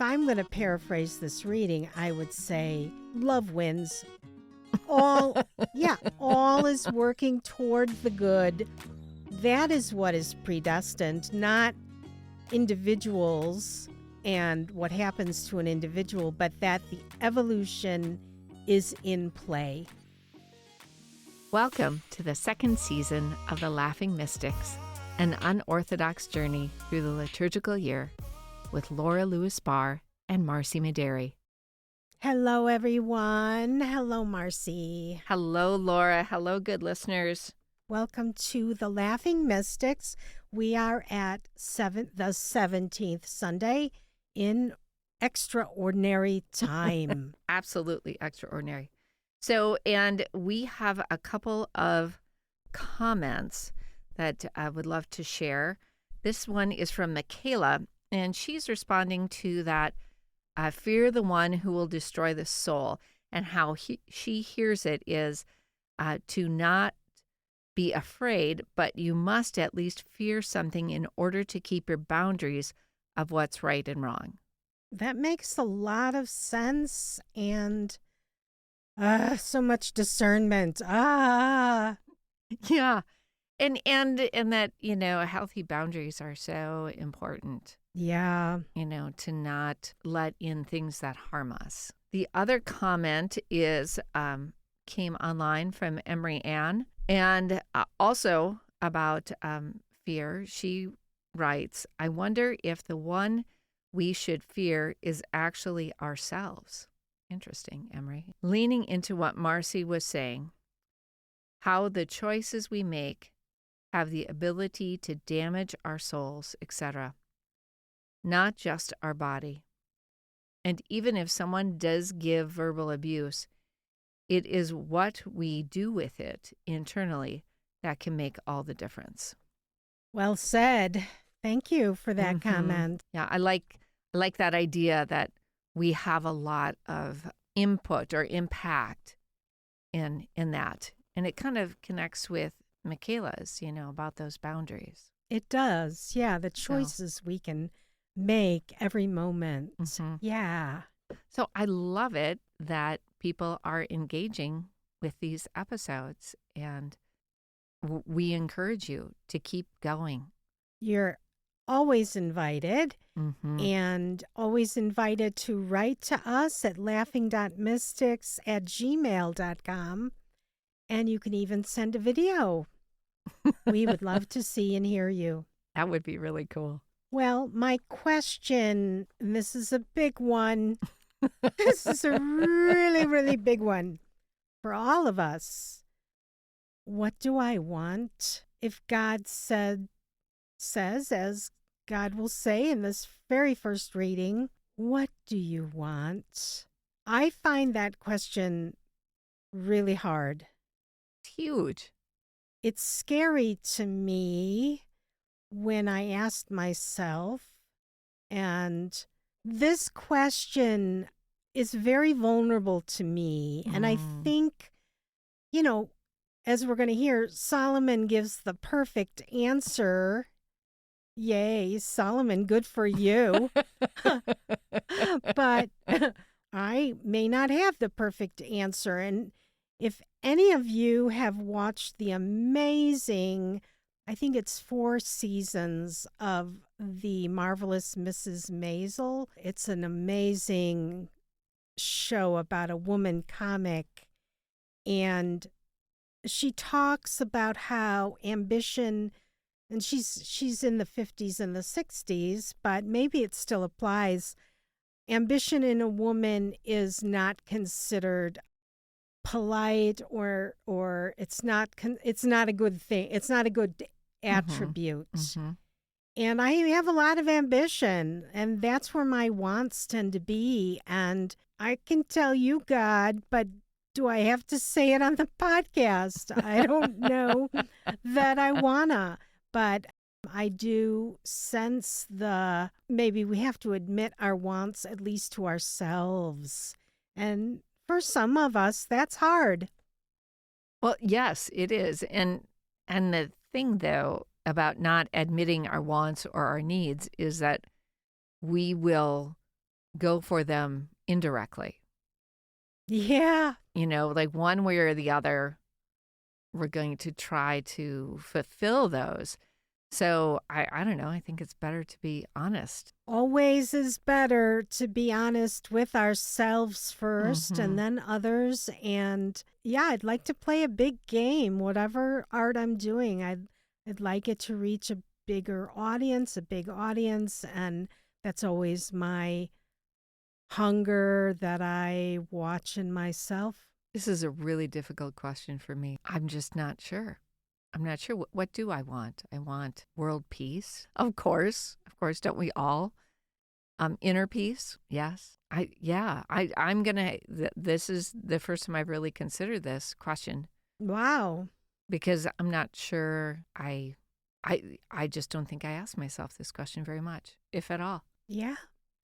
if I'm going to paraphrase this reading, I would say love wins. All is working toward the good. That is what is predestined, not individuals and what happens to an individual, but that the evolution is in play. Welcome to the second season of the Laughing.Mystics, an unorthodox journey through the liturgical year with Laura Lewis-Barr and Marcy Mederi. Hello, everyone. Hello, Marcy. Hello, Laura. Hello, good listeners. Welcome to the Laughing.Mystics. We are at the 17th Sunday in extraordinary time. Absolutely extraordinary. So, and we have a couple of comments that I would love to share. This one is from Michaela, and she's responding to that fear the one who will destroy the soul, and how she hears it is to not be afraid, but you must at least fear something in order to keep your boundaries of what's right and wrong. That makes a lot of sense, and so much discernment. Yeah. And that, healthy boundaries are so important. Yeah. To not let in things that harm us. The other comment is came online from Emery Ann, and also about fear. She writes, I wonder if the one we should fear is actually ourselves. Interesting, Emery. Leaning into what Marcy was saying, how the choices we make have the ability to damage our souls, etc., not just our body. And even if someone does give verbal abuse, it is what we do with it internally that can make all the difference. Well said. Thank you for that comment. Yeah, I like that idea that we have a lot of input or impact in that. And it kind of connects with Michaela's, about those boundaries. It does. Yeah, the choices we can make every moment. Yeah. So I love it that people are engaging with these episodes, and we encourage you to keep going. You're always invited, and always invited to write to us at laughing.mystics@gmail.com, and you can even send a video. We would love to see and hear you. That would be really cool. Well, my question, and this is a big one. This is a really, really big one for all of us. What do I want? If God says, as God will say in this very first reading, what do you want? I find that question really hard. It's huge. It's scary to me when I asked myself, and this question is very vulnerable to me. And I think, as we're going to hear, Solomon gives the perfect answer. Yay, Solomon, good for you. But I may not have the perfect answer. And if any of you have watched the amazing, I think it's 4 seasons of The Marvelous Mrs. Maisel. It's an amazing show about a woman comic. And she talks about how ambition, and she's in the 50s and the 60s, but maybe it still applies. Ambition in a woman is not considered polite, or it's not a good thing. It's not a good attribute. And I have a lot of ambition, and that's where my wants tend to be. And I can tell you, God, but do I have to say it on the podcast? I don't know that I wanna, but I do sense maybe we have to admit our wants, at least to ourselves. And for some of us, that's hard. Well, yes, it is. And the thing, though, about not admitting our wants or our needs is that we will go for them indirectly. Yeah. Like one way or the other, we're going to try to fulfill those. So I don't know. I think it's better to be honest. Always is better to be honest with ourselves first and then others. And yeah, I'd like to play a big game, whatever art I'm doing. I'd like it to reach a bigger audience, a big audience. And that's always my hunger that I watch in myself. This is a really difficult question for me. I'm just not sure. I'm not sure. What do I want? I want world peace. Of course. Of course, don't we all? Inner peace. Yes. I'm going to, this is the first time I've really considered this question. Wow. Because I'm not sure. I just don't think I ask myself this question very much, if at all. Yeah,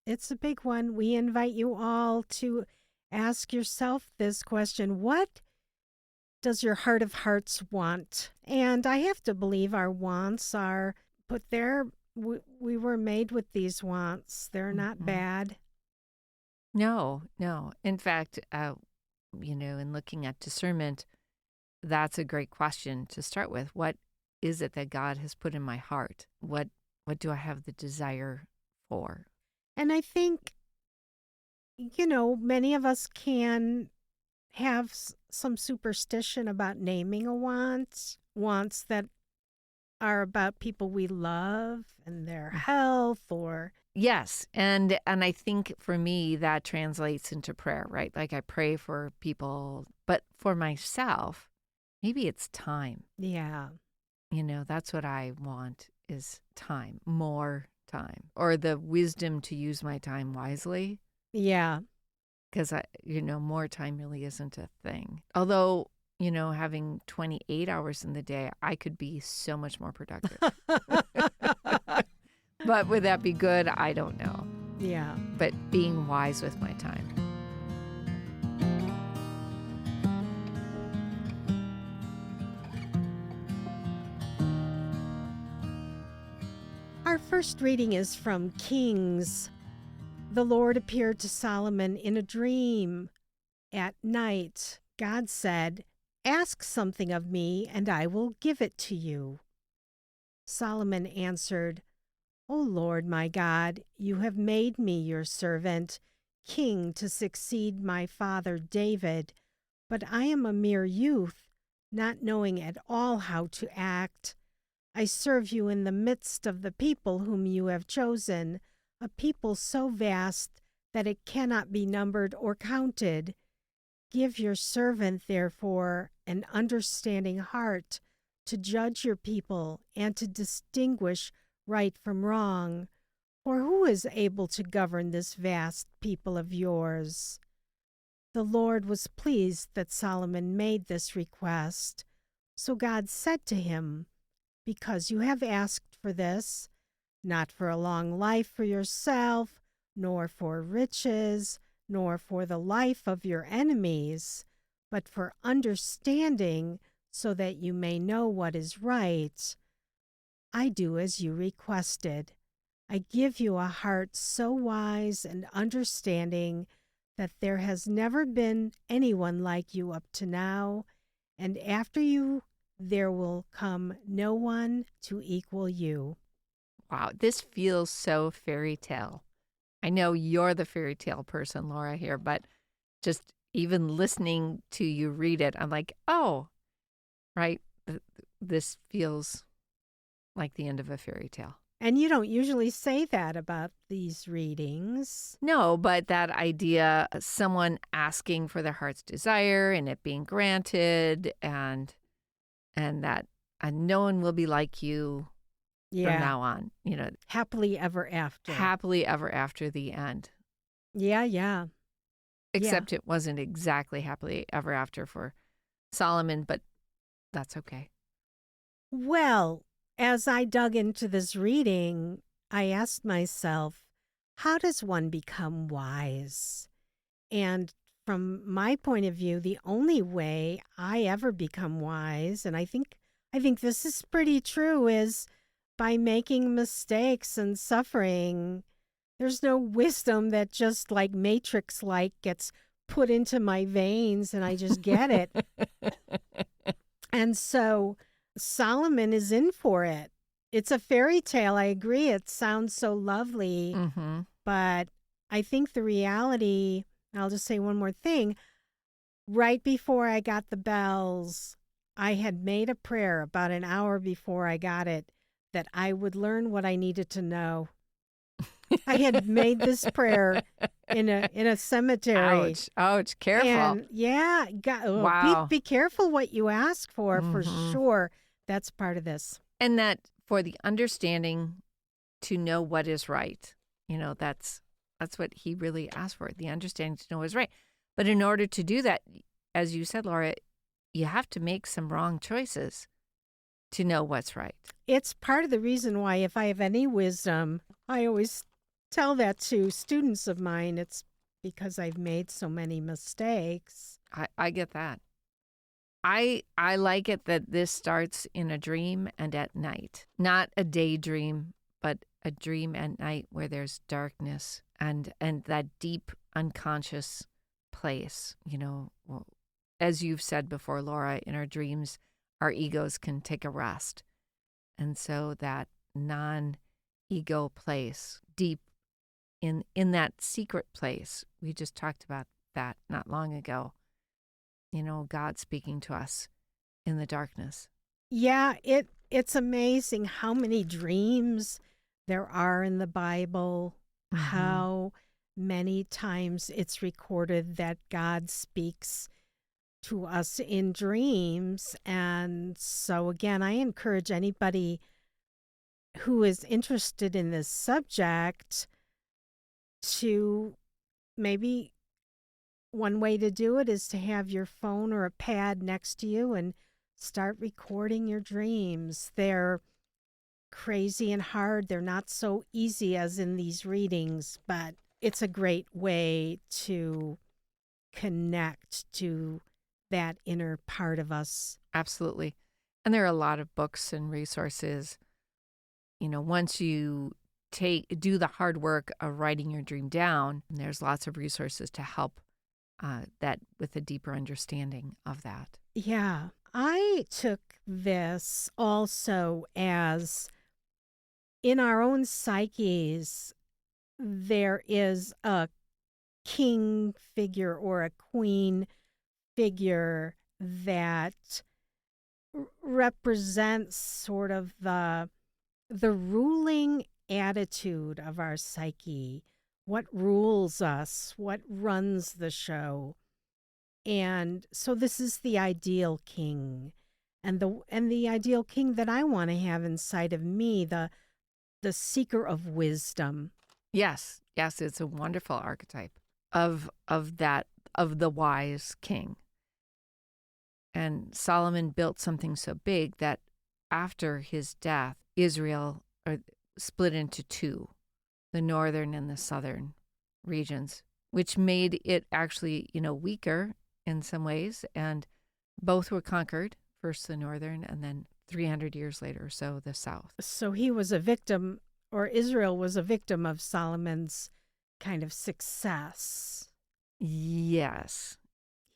it's a big one. We invite you all to ask yourself this question. What does your heart of hearts want? And I have to believe our wants are put there. We were made with these wants. They're not bad. No. In fact, in looking at discernment, that's a great question to start with. What is it that God has put in my heart? What do I have the desire for? And I think, many of us can have some superstition about naming a wants that are about people we love and their health or... Yes. And I think for me, that translates into prayer, right? Like I pray for people, but for myself, maybe it's time. Yeah. That's what I want is time, more time, or the wisdom to use my time wisely. Yeah. Because, more time really isn't a thing. Although, having 28 hours in the day, I could be so much more productive. But would that be good? I don't know. Yeah. But being wise with my time. Our first reading is from Kings. The Lord appeared to Solomon in a dream. At night, God said, "Ask something of me, and I will give it to you." Solomon answered, "O Lord my God, you have made me your servant, king to succeed my father David, but I am a mere youth, not knowing at all how to act. I serve you in the midst of the people whom you have chosen, a people so vast that it cannot be numbered or counted. Give your servant, therefore, an understanding heart to judge your people and to distinguish right from wrong. For who is able to govern this vast people of yours?" The Lord was pleased that Solomon made this request. So God said to him, "Because you have asked for this, not for a long life for yourself, nor for riches, nor for the life of your enemies, but for understanding, so that you may know what is right, I do as you requested. I give you a heart so wise and understanding that there has never been anyone like you up to now, and after you there will come no one to equal you." Wow, this feels so fairy tale. I know you're the fairy tale person, Laura, here, but just even listening to you read it, I'm like, oh, right, this feels like the end of a fairy tale. And you don't usually say that about these readings. No, but that idea, someone asking for their heart's desire and it being granted, and that no one will be like you from now on, Happily ever after. happily ever after the end. Yeah. Except it wasn't exactly happily ever after for Solomon, but that's okay. Well, as I dug into this reading, I asked myself, how does one become wise? And from my point of view, the only way I ever become wise, and I think this is pretty true, is by making mistakes and suffering. There's no wisdom that just like Matrix like gets put into my veins and I just get it. And so Solomon is in for it. It's a fairy tale. I agree. It sounds so lovely. Mm-hmm. But I think the reality, I'll just say one more thing. Right before I got the bells, I had made a prayer about an hour before I got it that I would learn what I needed to know. I had made this prayer in a cemetery. Ouch. Ouch. Careful. And yeah, Wow. be careful what you ask for Mm-hmm. sure. That's part of this. And that for the understanding to know what is right. That's what he really asked for, the understanding to know what is right. But in order to do that, as you said, Laura, you have to make some wrong choices to know what's right. It's part of the reason why if I have any wisdom, I always tell that to students of mine. It's because I've made so many mistakes. I get that. I like it that this starts in a dream and at night, not a daydream, but a dream at night where there's darkness and that deep unconscious place. As you've said before, Laura, in our dreams, our egos can take a rest. And so that non-ego place, deep in that secret place, we just talked about that not long ago. God speaking to us in the darkness. Yeah, it's amazing how many dreams there are in the Bible, how many times it's recorded that God speaks to us in dreams. And so again, I encourage anybody who is interested in this subject to maybe one way to do it is to have your phone or a pad next to you and start recording your dreams. They're crazy and hard. They're not so easy as in these readings, but it's a great way to connect to that inner part of us. Absolutely. And there are a lot of books and resources. Once you do the hard work of writing your dream down, there's lots of resources to help that with a deeper understanding of that. Yeah. I took this also as in our own psyches, there is a king figure or a queen figure that represents sort of the ruling attitude of our psyche, what rules us, what runs the show. And so this is the ideal king. And the ideal king that I want to have inside of me, the seeker of wisdom. Yes, it's a wonderful archetype of the wise king. And Solomon built something so big that after his death, Israel split into two, the northern and the southern regions, which made it actually, weaker in some ways. And both were conquered, first the northern and then 300 years later or so, the south. So he was a victim, or Israel was a victim of Solomon's kind of success. Yes.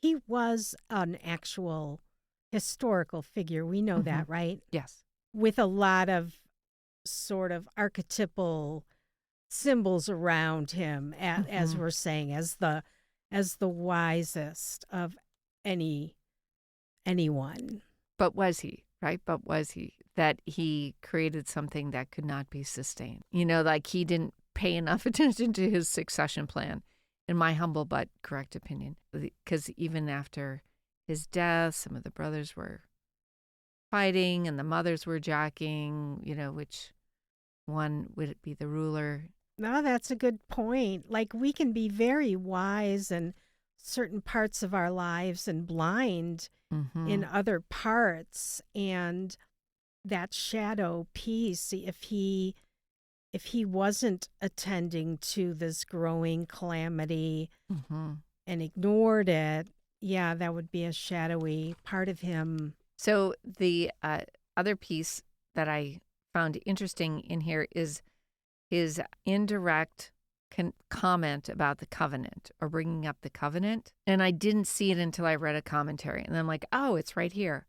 He was an actual historical figure. We know that, right? Yes. With a lot of sort of archetypal symbols around him, as we're saying, as the wisest of anyone. But was he, right? But was he? That he created something that could not be sustained. Like he didn't pay enough attention to his succession plan, in my humble but correct opinion. Because even after his death, some of the brothers were fighting and the mothers were jockeying, which one would be the ruler. No, that's a good point. Like we can be very wise in certain parts of our lives and blind in other parts. And that shadow piece, if he wasn't attending to this growing calamity and ignored it, yeah, that would be a shadowy part of him. So the other piece that I found interesting in here is his indirect comment about the covenant or bringing up the covenant. And I didn't see it until I read a commentary. And I'm like, oh, it's right here.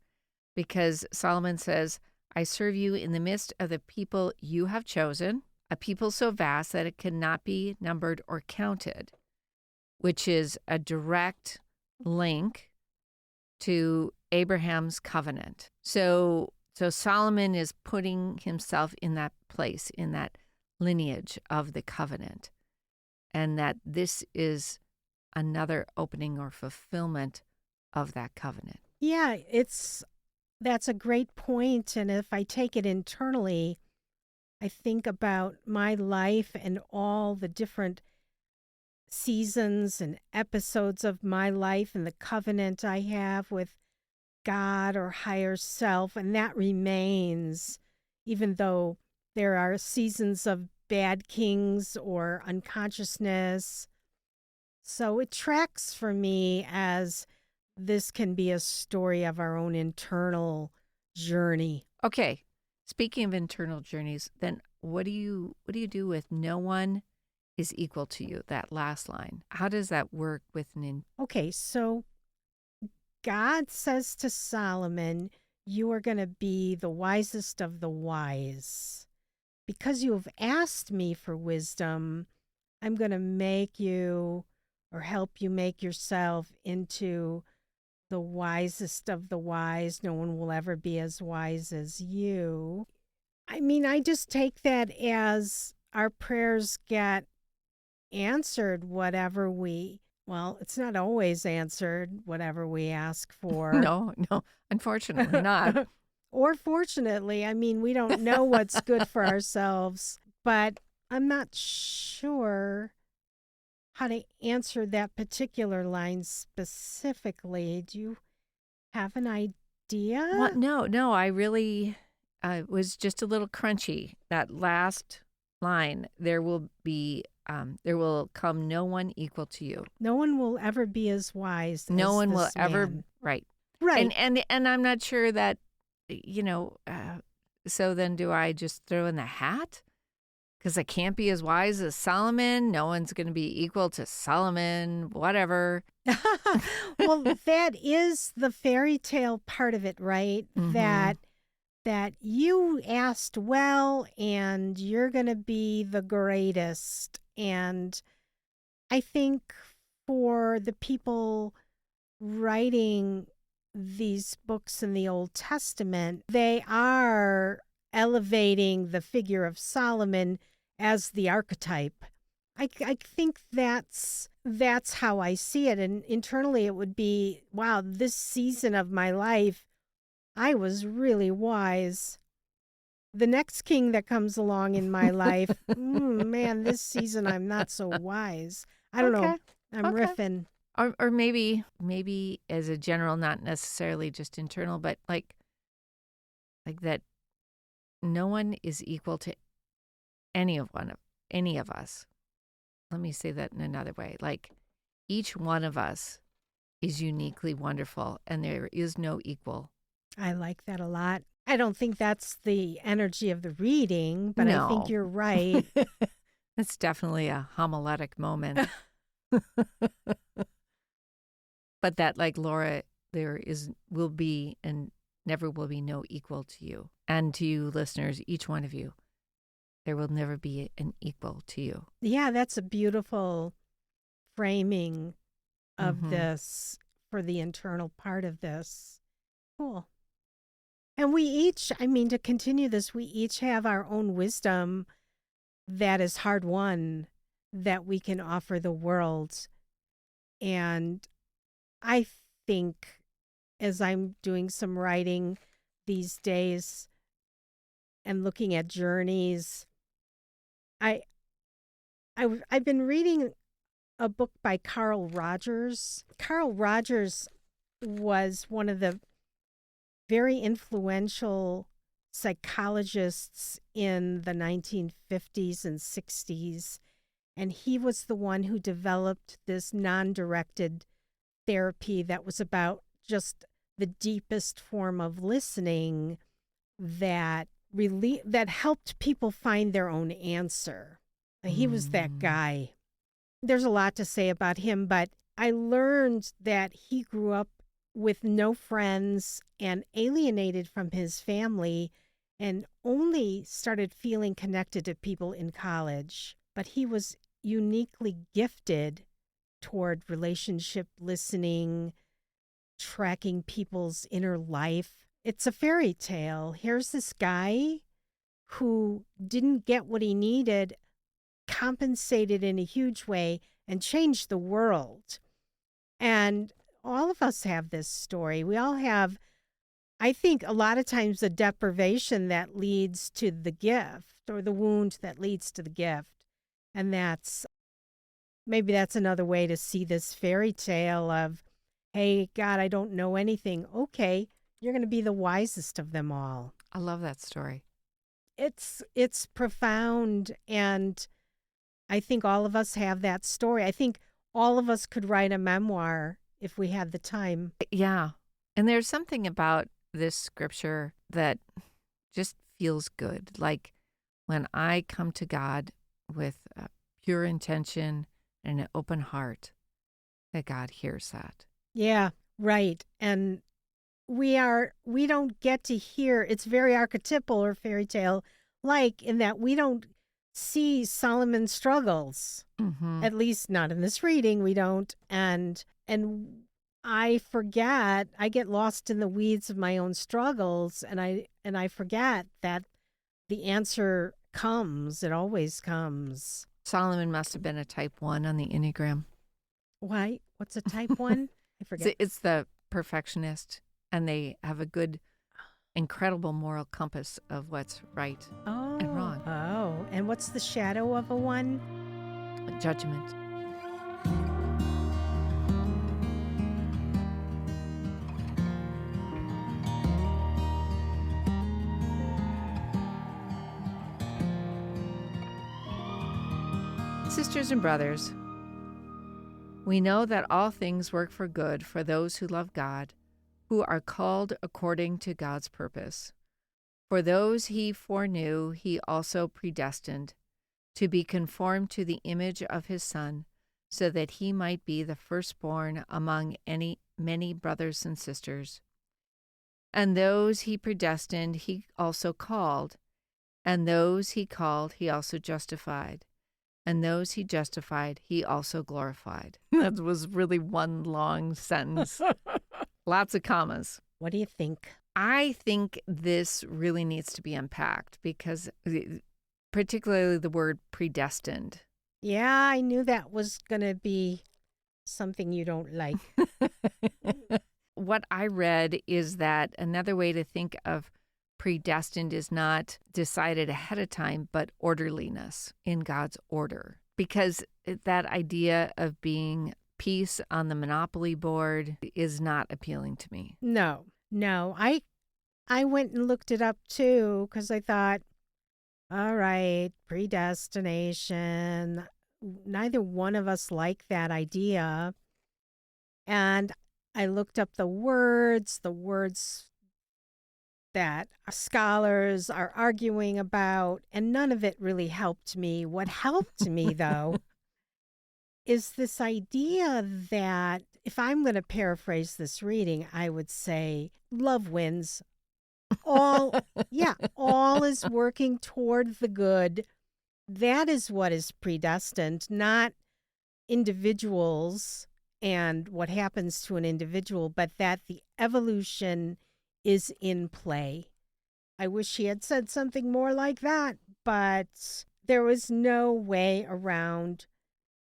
Because Solomon says, I serve you in the midst of the people you have chosen, a people so vast that it cannot be numbered or counted, which is a direct link to Abraham's covenant. So Solomon is putting himself in that place, in that lineage of the covenant, and that this is another opening or fulfillment of that covenant. Yeah, that's a great point. And if I take it internally, I think about my life and all the different seasons and episodes of my life and the covenant I have with God or higher self. And that remains, even though there are seasons of bad kings or unconsciousness. So it tracks for me as this can be a story of our own internal journey. Okay. Speaking of internal journeys, then what do you do with no one is equal to you, that last line? How does that work with Okay, so God says to Solomon, you are going to be the wisest of the wise. Because you have asked me for wisdom, I'm going to make you or help you make yourself into the wisest of the wise. No one will ever be as wise as you. I mean, I just take that as our prayers get answered, well, it's not always answered, whatever we ask for. No, unfortunately not. Or fortunately, I mean, we don't know what's good for ourselves, but I'm not sure how to answer that particular line specifically. Do you have an idea? Well, no, I really was just a little crunchy. That last line, there will come no one equal to you. No one will ever be as wise as no one will this ever, man. right. Right. And I'm not sure that, so then do I just throw in the hat? Because I can't be as wise as Solomon. No one's going to be equal to Solomon, whatever. Well, that is the fairy tale part of it, right? Mm-hmm. That you asked well and you're going to be the greatest. And I think for the people writing these books in the Old Testament, they are elevating the figure of Solomon as the archetype. I think that's how I see it. And internally it would be, wow, this season of my life, I was really wise. The next king that comes along in my life, man, this season I'm not so wise. I don't know. I'm riffing. Or maybe as a general, not necessarily just internal, but like that no one is equal to any of us. Let me say that in another way. Like each one of us is uniquely wonderful and there is no equal. I like that a lot. I don't think that's the energy of the reading, but I think you're right. That's definitely a homiletic moment. But that, like Laura, will be and never will be no equal to you. And to you listeners, each one of you, there will never be an equal to you. Yeah, that's a beautiful framing of this for the internal part of this. Cool. And we each, to continue this, we each have our own wisdom that is hard won that we can offer the world. And I think as I'm doing some writing these days and looking at journeys, I've been reading a book by Carl Rogers. Carl Rogers was one of the very influential psychologists in the 1950s and 60s. And he was the one who developed this non-directed therapy that was about just the deepest form of listening that helped people find their own answer. He was that guy. There's a lot to say about him, but I learned that he grew up with no friends and alienated from his family and only started feeling connected to people in college. But he was uniquely gifted toward relationship listening, tracking people's inner life. It's a fairy tale. Here's this guy who didn't get what he needed, compensated in a huge way, and changed the world. And all of us have this story. We all have, I think, a lot of times the deprivation that leads to the gift or the wound that leads to the gift. And maybe that's another way to see this fairy tale of, hey, God, I don't know anything. Okay, you're going to be the wisest of them all. I love that story. It's profound, and I think all of us have that story. I think all of us could write a memoir if we had the time. Yeah. And there's something about this scripture that just feels good. Like when I come to God with a pure intention and an open heart, that God hears that. Yeah, right. And we don't get to hear, it's very archetypal or fairy tale like, in that we don't see Solomon's struggles. Mm-hmm. At least not in this reading, we don't. And I forget, I get lost in the weeds of my own struggles, and I forget that the answer comes. It always comes. Solomon must have been a type 1 on the Enneagram. Why? What's a type 1? I forget. It's the perfectionist, and they have a good, incredible moral compass of what's right and wrong. Oh, and what's the shadow of a 1? Judgment. Sisters and brothers, we know that all things work for good for those who love God, who are called according to God's purpose. For those he foreknew, he also predestined to be conformed to the image of his Son, so that he might be the firstborn among many brothers and sisters. And those he predestined, he also called, and those he called, he also justified. And those he justified, he also glorified. That was really one long sentence. Lots of commas. What do you think? I think this really needs to be unpacked because particularly the word predestined. Yeah, I knew that was going to be something you don't like. What I read is that another way to think of predestined is not decided ahead of time, but orderliness in God's order. Because that idea of being piece on the Monopoly board is not appealing to me. No. I went and looked it up too because I thought, all right, predestination. Neither one of us like that idea. And I looked up the words that scholars are arguing about, and none of it really helped me. What helped me, though, is this idea that, if I'm going to paraphrase this reading, I would say love wins. All is working toward the good. That is what is predestined, not individuals and what happens to an individual, but that the evolution is in play. I wish he had said something more like that, but there was no way around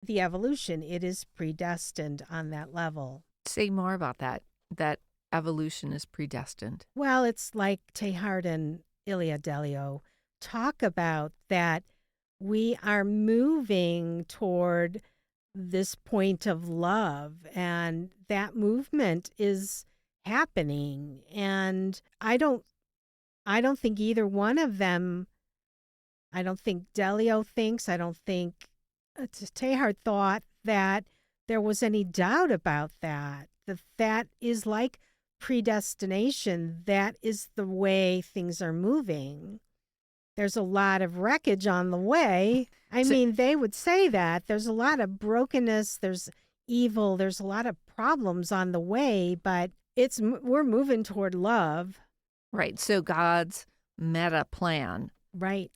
the evolution. It is predestined on that level. Say more about that evolution is predestined. Well, it's like Teilhard and Ilia Delio talk about that we are moving toward this point of love, and that movement is happening. And I don't think either one of them, I don't think Delio thinks, I don't think Teilhard thought that there was any doubt about that. That is like predestination. That is the way things are moving. there's a lot of wreckage on the way. I So, mean, they would say that. There's a lot of brokenness, there's evil, there's a lot of problems on the way, but we're moving toward love. right. So God's meta plan Right.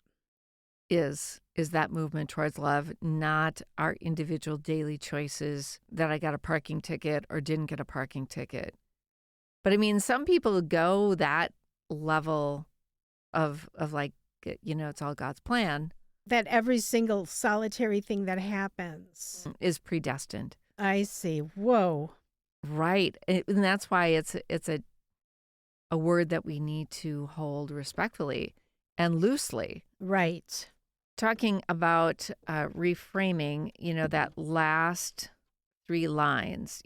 is that movement towards love, not our individual daily choices that I got a parking ticket or didn't get a parking ticket. But I mean, some people go that level of like, it's all God's plan That every single solitary thing that happens. is predestined. I see. Whoa. Right. And that's why it's a word that we need to hold respectfully and loosely. Right. Talking about reframing, that last 3 lines,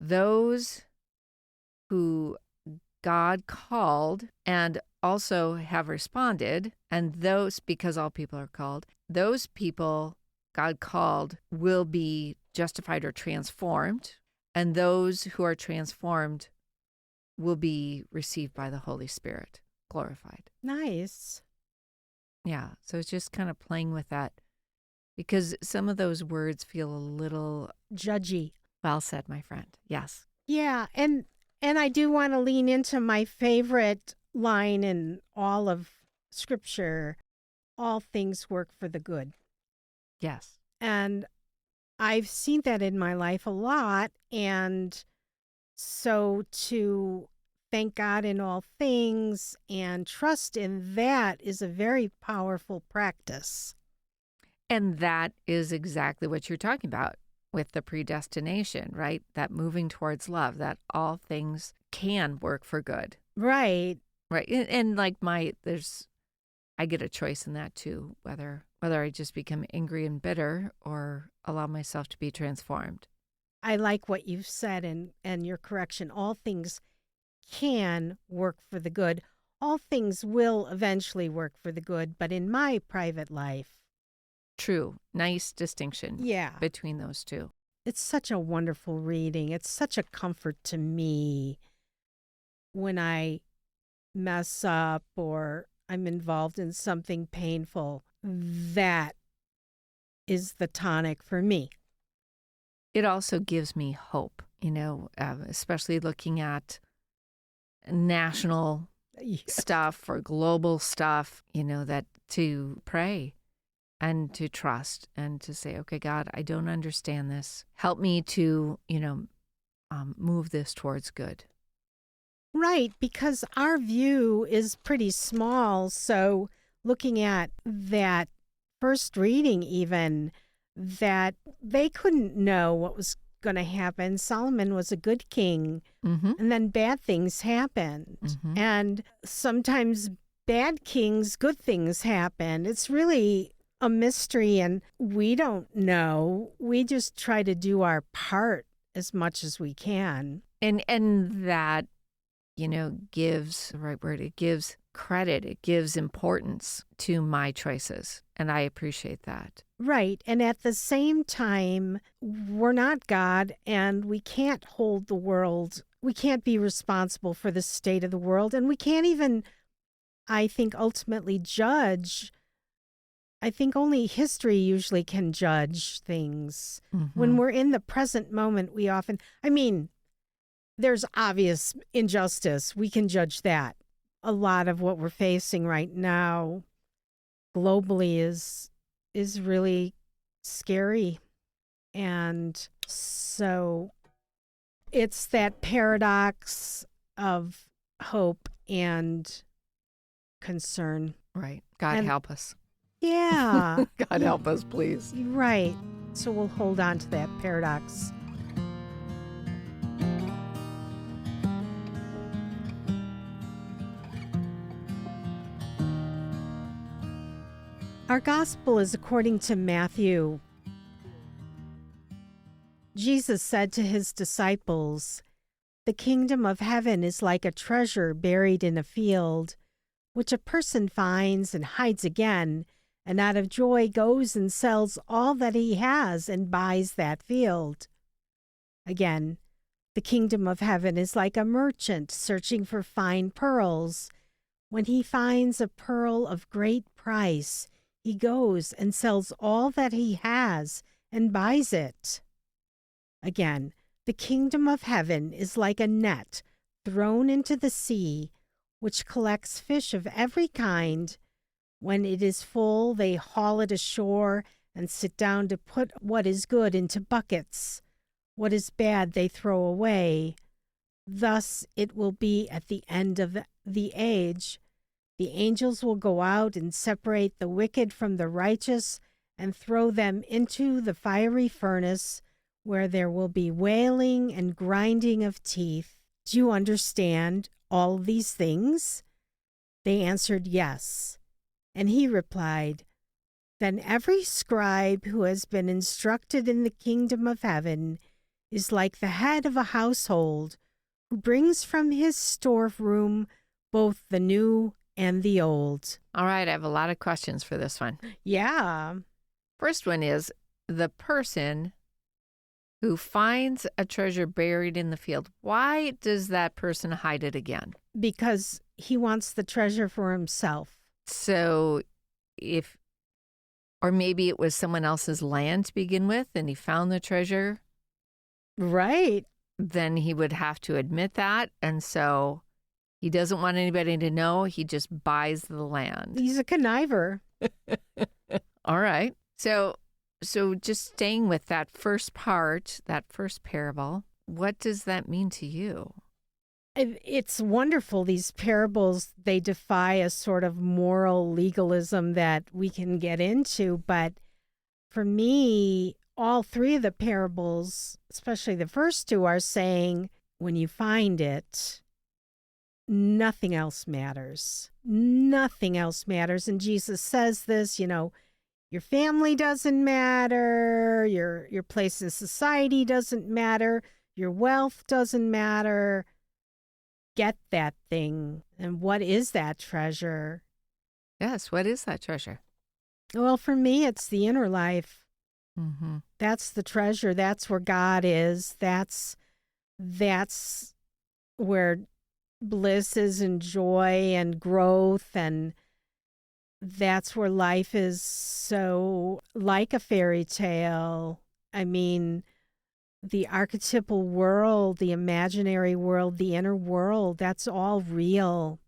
those who God called and also have responded, and those, because all people are called, those people God called will be justified or transformed, and those who are transformed will be received by the Holy Spirit, glorified. Nice. Yeah, so it's just kind of playing with that because some of those words feel a little Judgy. well said, my friend. Yes. Yeah, and I do want to lean into my favorite line in all of Scripture: all things work for the good. Yes. And I've seen that in my life a lot. And so to thank God in all things and trust in that is a very powerful practice. And that is exactly what you're talking about with the predestination, right? That moving towards love, that all things can work for good. Right. Right. And like I get a choice in that too, whether I just become angry and bitter or allow myself to be transformed. I like what you've said and your correction. All things can work for the good. All things will eventually work for the good, but in my private life. True. Nice distinction Yeah. between those two. It's such a wonderful reading. It's such a comfort to me when I mess up or I'm involved in something painful. That is the tonic for me. It also gives me hope, especially looking at national stuff or global stuff, that to pray and to trust and to say, okay, God, I don't understand this. Help me to, move this towards good. Right, because our view is pretty small. So looking at that first reading, even that they couldn't know what was going to happen. Solomon was a good king, and then bad things happened. And sometimes bad kings, good things happen. It's really a mystery, and we don't know. We just try to do our part as much as we can. And that, gives the right word. It gives credit. It gives importance to my choices. And I appreciate that. Right. And at the same time, we're not God and we can't hold the world. We can't be responsible for the state of the world. And we can't even, I think, ultimately judge. I think only history usually can judge things. When we're in the present moment, we often, there's obvious injustice. We can judge that. A lot of what we're facing right now globally is really scary. And so it's that paradox of hope and concern. Right. God help us. Yeah. God help us, please. Right. So we'll hold on to that paradox. Our gospel is according to Matthew. Jesus said to his disciples, "The kingdom of heaven is like a treasure buried in a field, which a person finds and hides again, and out of joy goes and sells all that he has and buys that field." Again, the kingdom of heaven is like a merchant searching for fine pearls, When he finds a pearl of great price, he goes and sells all that he has and buys it. Again, the kingdom of heaven is like a net thrown into the sea, which collects fish of every kind. When it is full, they haul it ashore and sit down to put what is good into buckets. What is bad they throw away. Thus it will be at the end of the age. The angels will go out and separate the wicked from the righteous and throw them into the fiery furnace, where there will be wailing and grinding of teeth. Do you understand all these things? They answered, yes. And he replied, then every scribe who has been instructed in the kingdom of heaven is like the head of a household, who brings from his storeroom both the new and the old. All right, I have a lot of questions for this one. Yeah. First one is the person who finds a treasure buried in the field. Why does that person hide it again? Because he wants the treasure for himself. So or maybe it was someone else's land to begin with and he found the treasure. Right. Then he would have to admit that. And so he doesn't want anybody to know. He just buys the land. He's a conniver. All right. So just staying with that first part, that first parable, what does that mean to you? It's wonderful. These parables, they defy a sort of moral legalism that we can get into. But for me, all three of the parables, especially the first two, are saying when you find it, nothing else matters. Nothing else matters. And Jesus says this, your family doesn't matter, your place in society doesn't matter, your wealth doesn't matter. Get that thing. And what is that treasure? Yes, what is that treasure? Well, for me, it's the inner life. Mm-hmm. That's the treasure. That's where God is. That's where bliss is and joy and growth, and that's where life is so like a fairy tale. I mean, the archetypal world, the imaginary world, the inner world, that's all real.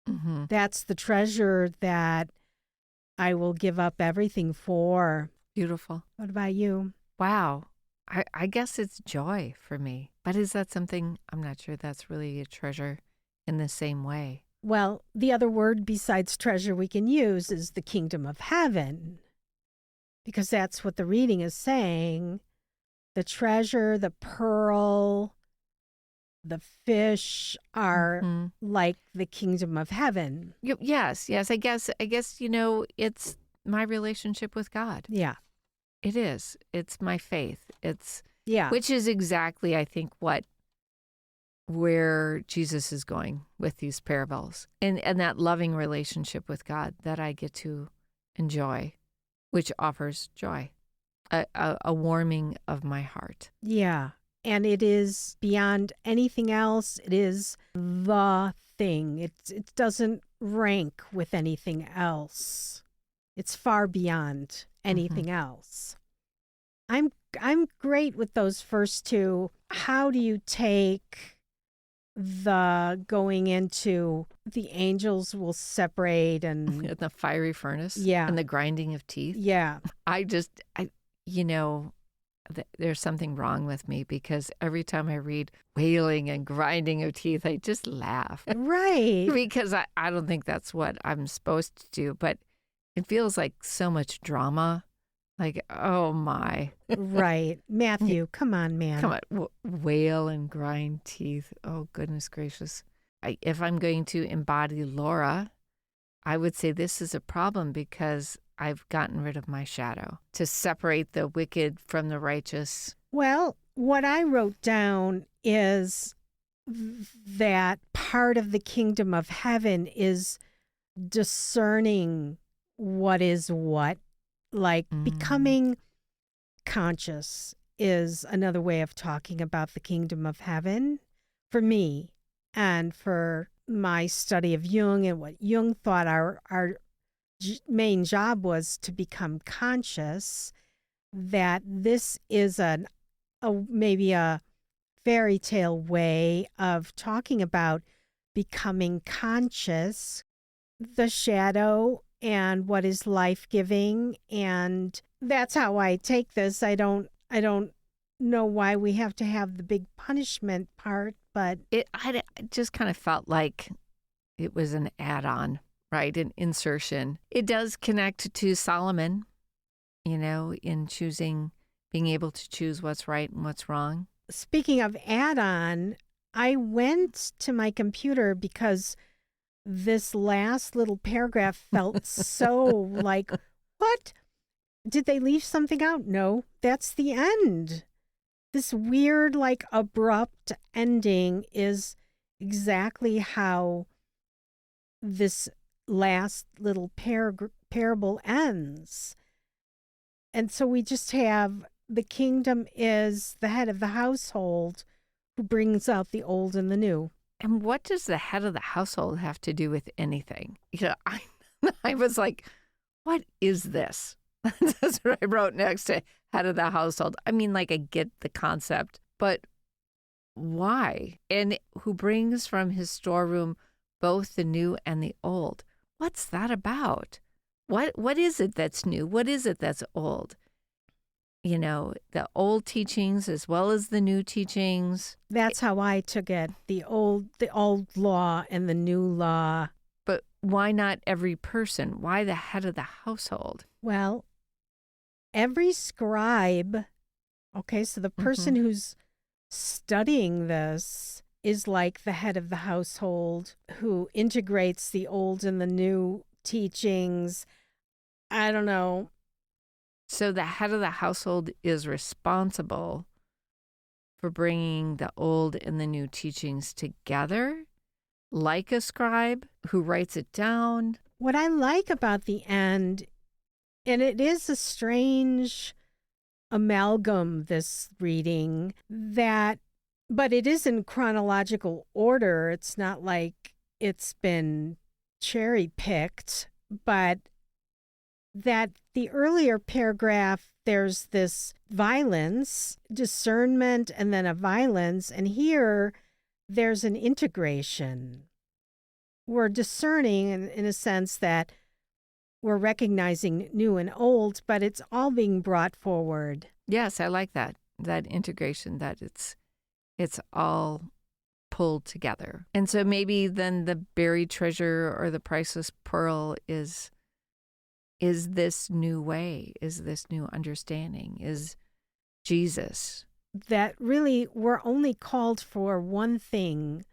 Mm-hmm. That's the treasure that I will give up everything for. Beautiful. What about you? Wow. I guess it's joy for me. But is that something, I'm not sure that's really a treasure in the same way. Well, the other word besides treasure we can use is the kingdom of heaven, because that's what the reading is saying. The treasure, the pearl, the fish are like the kingdom of heaven. Yes. I guess, it's my relationship with God. Yeah. It is. It's my faith. Yeah. Which is exactly, I think, where Jesus is going with these parables. And that loving relationship with God that I get to enjoy, which offers joy. A warming of my heart. Yeah. And it is beyond anything else. It is the thing. It doesn't rank with anything else. It's far beyond anything else. I'm great with those first two. How do you take the going into the angels will separate and the fiery furnace? Yeah. And the grinding of teeth? Yeah. There's something wrong with me because every time I read wailing and grinding of teeth, I just laugh. Right. Because I don't think that's what I'm supposed to do, but it feels like so much drama. Like, oh my. Right. Matthew, come on, man. Come on. Wail and grind teeth. Oh, goodness gracious. If I'm going to embody Laura, I would say this is a problem because I've gotten rid of my shadow to separate the wicked from the righteous. Well, what I wrote down is that part of the kingdom of heaven is discerning what is what. Like becoming conscious is another way of talking about the kingdom of heaven for me and for my study of Jung and what Jung thought our main job was to become conscious, that this is maybe a fairy tale way of talking about becoming conscious, the shadow, and what is life-giving. And that's how I take this. I don't know why we have to have the big punishment part, but I just kind of felt like it was an add-on, right? An insertion. It does connect to Solomon, in being able to choose what's right and what's wrong. Speaking of add-on, I went to my computer because this last little paragraph felt so like, what? Did they leave something out? No, that's the end. This weird, like, abrupt ending is exactly how this last little parable ends. And so we just have the kingdom is the head of the household who brings out the old and the new. And what does the head of the household have to do with anything? I was like, what is this? That's what I wrote next to head of the household. I mean, like, I get the concept, but why? And who brings from his storeroom both the new and the old? What's that about? What is it that's new? What is it that's old? The old teachings as well as the new teachings. That's how I took it. The old law and the new law. But why not every person? Why the head of the household? Well, every scribe, okay, so the person who's studying this is like the head of the household who integrates the old and the new teachings. I don't know. So the head of the household is responsible for bringing the old and the new teachings together, like a scribe who writes it down. What I like about the end, and it is a strange amalgam, this reading, but it is in chronological order. It's not like it's been cherry-picked, but that the earlier paragraph, there's this violence, discernment, and then a violence. And here, there's an integration. We're discerning in a sense that we're recognizing new and old, but it's all being brought forward. Yes, I like that integration, that it's all pulled together. And so maybe then the buried treasure or the priceless pearl is this new way, is this new understanding, is Jesus. That really we're only called for one thing: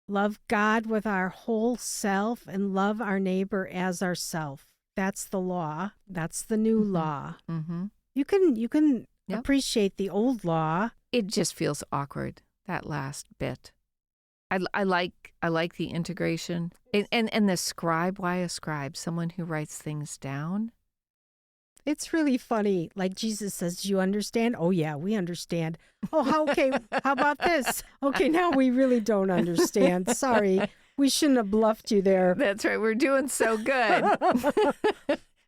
love God with our whole self and love our neighbor as ourself. That's the law. That's the new law. Mm-hmm. You can appreciate the old law. It just feels awkward, that last bit. I like the integration and the scribe. Why a scribe? Someone who writes things down. It's really funny. Like Jesus says, "Do you understand?" "Oh yeah, we understand." "Oh, okay. How about this?" "Okay, now we really don't understand. Sorry, we shouldn't have bluffed you there." That's right. We're doing so good.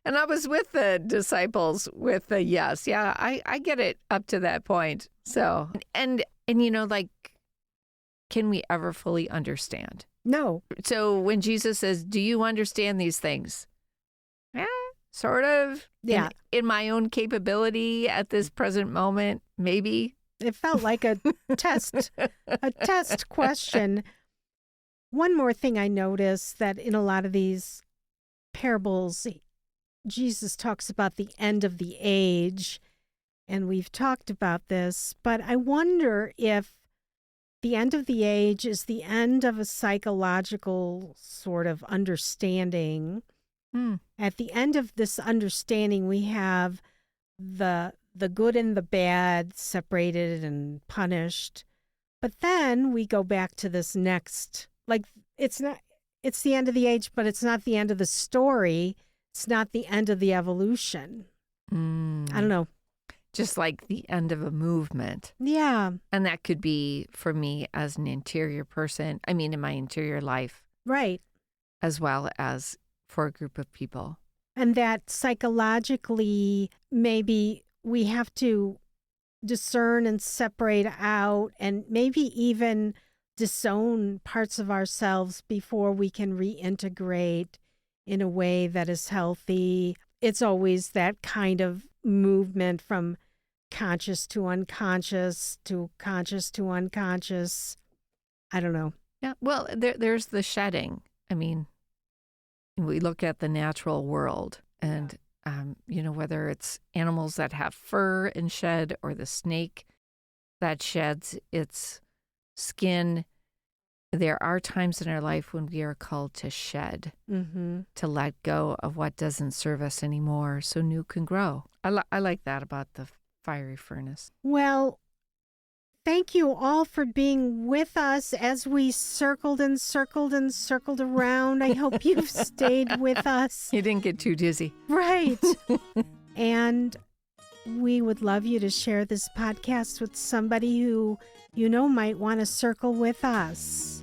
And I was with the disciples with the yes. Yeah, I get it up to that point. So and like, can we ever fully understand? No. So when Jesus says, "Do you understand these things?" Sort of. Yeah. In my own capability at this present moment, maybe. It felt like a test question. One more thing I noticed, that in a lot of these parables, Jesus talks about the end of the age, and we've talked about this, but I wonder if the end of the age is the end of a psychological sort of understanding. At the end of this understanding, we have the good and the bad separated and punished. But then we go back to this next, like, it's the end of the age, but it's not the end of the story. It's not the end of the evolution. I don't know. just like the end of a movement. Yeah, And that could be for me as an interior person, I mean, in my interior life, right. as well as for a group of people. And that psychologically, maybe we have to discern and separate out and maybe even disown parts of ourselves before we can reintegrate in a way that is healthy. It's always that kind of movement from conscious to unconscious to conscious to unconscious. I don't know. Yeah. Well, there's the shedding. I mean, we look at the natural world and, whether it's animals that have fur and shed or the snake that sheds its skin, there are times in our life when we are called to shed, to let go of what doesn't serve us anymore so new can grow. I like that about the fiery furnace. Well, thank you all for being with us as we circled and circled and circled around. I hope you've stayed with us. You didn't get too dizzy. Right. And we would love you to share this podcast with somebody who you know might want to circle with us.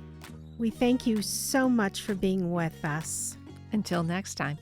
We thank you so much for being with us. Until next time.